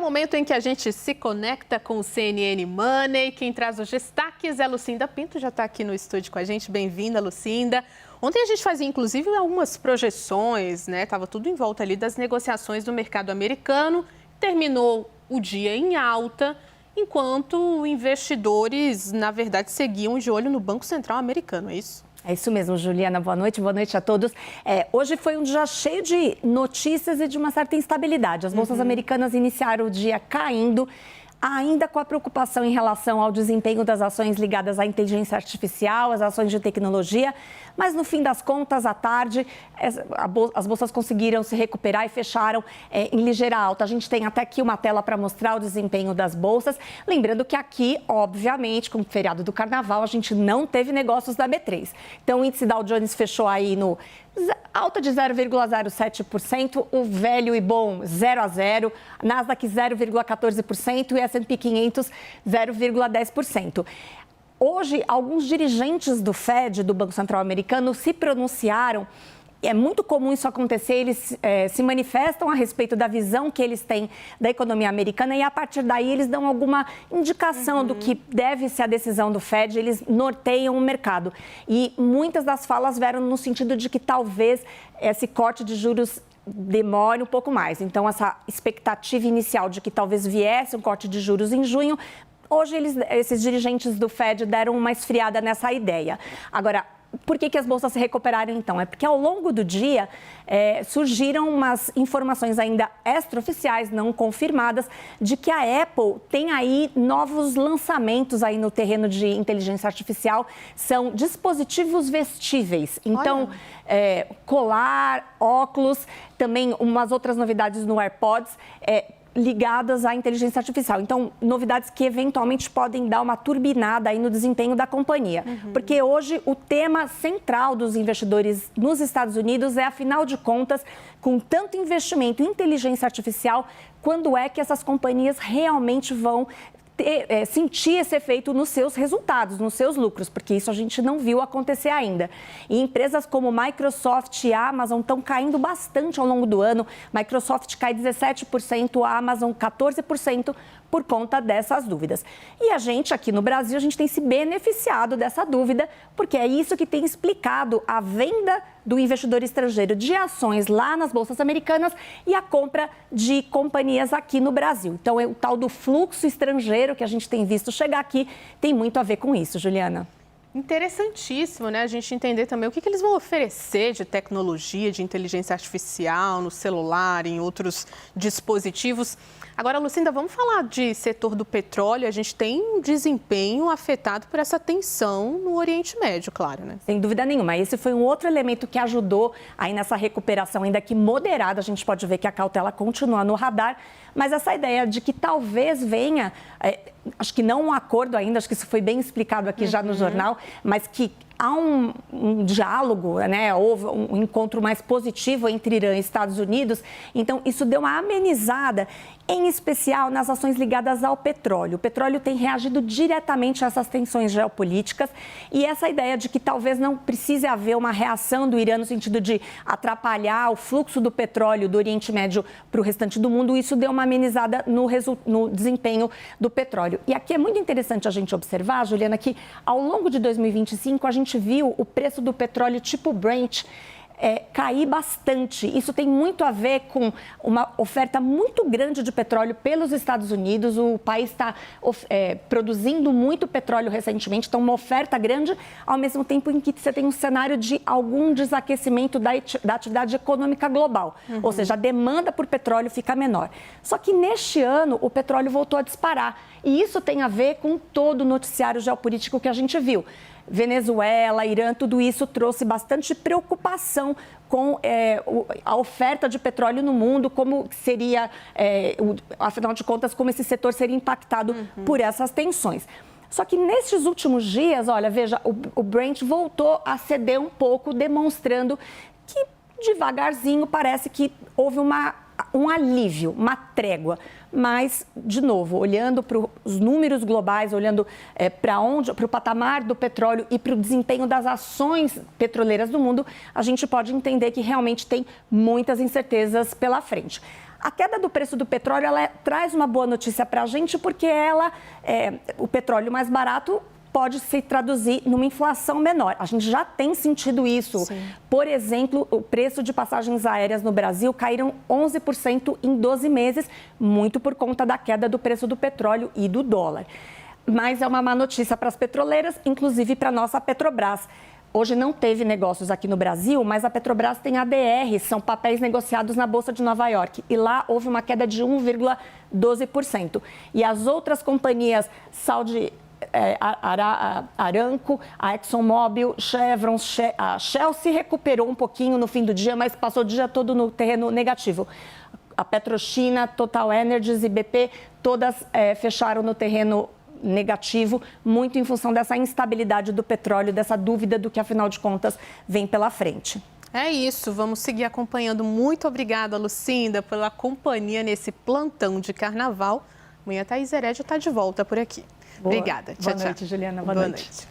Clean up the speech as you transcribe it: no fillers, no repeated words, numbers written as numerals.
momento em que a gente se conecta com o CNN Money. Quem traz os destaques é Lucinda Pinto, já está aqui no estúdio com a gente. Bem-vinda, Lucinda. Ontem a gente fazia, inclusive, algumas projeções, né? Estava tudo em volta ali das negociações do mercado americano. Terminou o dia em alta, enquanto investidores, na verdade, seguiam de olho no Banco Central americano, é isso? É isso mesmo, Juliana. Boa noite a todos. Hoje foi um dia cheio de notícias e de uma certa instabilidade. As bolsas americanas iniciaram o dia caindo, ainda com a preocupação em relação ao desempenho das ações ligadas à inteligência artificial, às ações de tecnologia, mas no fim das contas, à tarde, as bolsas conseguiram se recuperar e fecharam em ligeira alta. A gente tem até aqui uma tela para mostrar o desempenho das bolsas. Lembrando que aqui, obviamente, com o feriado do Carnaval, a gente não teve negócios da B3. Então, o índice Dow Jones fechou aí no alta de 0,07%, o velho e bom 0 a 0, Nasdaq 0,14% e S&P 500 0,10%. Hoje, alguns dirigentes do Fed, do Banco Central Americano, se pronunciaram. É muito comum isso acontecer, eles se manifestam a respeito da visão que eles têm da economia americana e, a partir daí, eles dão alguma indicação do que deve ser a decisão do Fed, eles norteiam o mercado. E muitas das falas vieram no sentido de que talvez esse corte de juros demore um pouco mais. Então, essa expectativa inicial de que talvez viesse um corte de juros em junho, hoje esses dirigentes do Fed deram uma esfriada nessa ideia. Agora, por que as bolsas se recuperaram, então? É porque ao longo do dia surgiram umas informações ainda extraoficiais, não confirmadas, de que a Apple tem aí novos lançamentos aí no terreno de inteligência artificial. São dispositivos vestíveis. Então, colar, óculos, também umas outras novidades no AirPods, ligadas à inteligência artificial. Então, novidades que eventualmente podem dar uma turbinada aí no desempenho da companhia. Porque hoje o tema central dos investidores nos Estados Unidos é, afinal de contas, com tanto investimento em inteligência artificial, quando é que essas companhias realmente vão sentir esse efeito nos seus resultados, nos seus lucros, porque isso a gente não viu acontecer ainda. E empresas como Microsoft e Amazon estão caindo bastante ao longo do ano. Microsoft cai 17%, a Amazon 14%, por conta dessas dúvidas. E a gente, aqui no Brasil, a gente tem se beneficiado dessa dúvida, porque é isso que tem explicado a venda do investidor estrangeiro de ações lá nas bolsas americanas e a compra de companhias aqui no Brasil. Então, o tal do fluxo estrangeiro que a gente tem visto chegar aqui tem muito a ver com isso, Juliana. Interessantíssimo, né? A gente entender também o que eles vão oferecer de tecnologia, de inteligência artificial no celular, em outros dispositivos. Agora, Lucinda, vamos falar de setor do petróleo. A gente tem um desempenho afetado por essa tensão no Oriente Médio, claro, né? Sem dúvida nenhuma. Esse foi um outro elemento que ajudou aí nessa recuperação, ainda que moderada. A gente pode ver que a cautela continua no radar, mas essa ideia de que talvez venha, acho que não um acordo ainda, acho que isso foi bem explicado aqui já no jornal, mas que há um diálogo, né? Houve um encontro mais positivo entre Irã e Estados Unidos. Então, isso deu uma amenizada, em especial nas ações ligadas ao petróleo. O petróleo tem reagido diretamente a essas tensões geopolíticas e essa ideia de que talvez não precise haver uma reação do Irã no sentido de atrapalhar o fluxo do petróleo do Oriente Médio para o restante do mundo, isso deu uma amenizada no desempenho do petróleo. E aqui é muito interessante a gente observar, Juliana, que ao longo de 2025 a gente viu o preço do petróleo tipo Brent cair bastante. Isso tem muito a ver com uma oferta muito grande de petróleo pelos Estados Unidos. O país está produzindo muito petróleo recentemente, então uma oferta grande, ao mesmo tempo em que você tem um cenário de algum desaquecimento da atividade econômica global. Ou seja, a demanda por petróleo fica menor. Só que neste ano o petróleo voltou a disparar. E isso tem a ver com todo o noticiário geopolítico que a gente viu. Venezuela, Irã, tudo isso trouxe bastante preocupação com a oferta de petróleo no mundo, como seria, afinal de contas, como esse setor seria impactado por essas tensões. Só que nesses últimos dias, olha, veja, o Brent voltou a ceder um pouco, demonstrando que devagarzinho parece que houve um alívio, uma trégua. Mas, de novo, olhando para os números globais, olhando para o patamar do petróleo e para o desempenho das ações petroleiras do mundo, a gente pode entender que realmente tem muitas incertezas pela frente. A queda do preço do petróleo, traz uma boa notícia para a gente, porque o petróleo mais barato pode se traduzir numa inflação menor. A gente já tem sentido isso. Sim. Por exemplo, o preço de passagens aéreas no Brasil caíram 11% em 12 meses, muito por conta da queda do preço do petróleo e do dólar. Mas é uma má notícia para as petroleiras, inclusive para a nossa Petrobras. Hoje não teve negócios aqui no Brasil, mas a Petrobras tem ADR, são papéis negociados na Bolsa de Nova York. E lá houve uma queda de 1,12%. E as outras companhias, Aramco, a ExxonMobil, Chevron, a Shell se recuperou um pouquinho no fim do dia, mas passou o dia todo no terreno negativo. A PetroChina, Total Energies e BP, todas fecharam no terreno negativo, muito em função dessa instabilidade do petróleo, dessa dúvida do que, afinal de contas, vem pela frente. É isso, vamos seguir acompanhando. Muito obrigada, Lucinda, pela companhia nesse plantão de carnaval. Amanhã a Thaís Herédia está de volta por aqui. Obrigada. Boa noite, Juliana. Boa noite.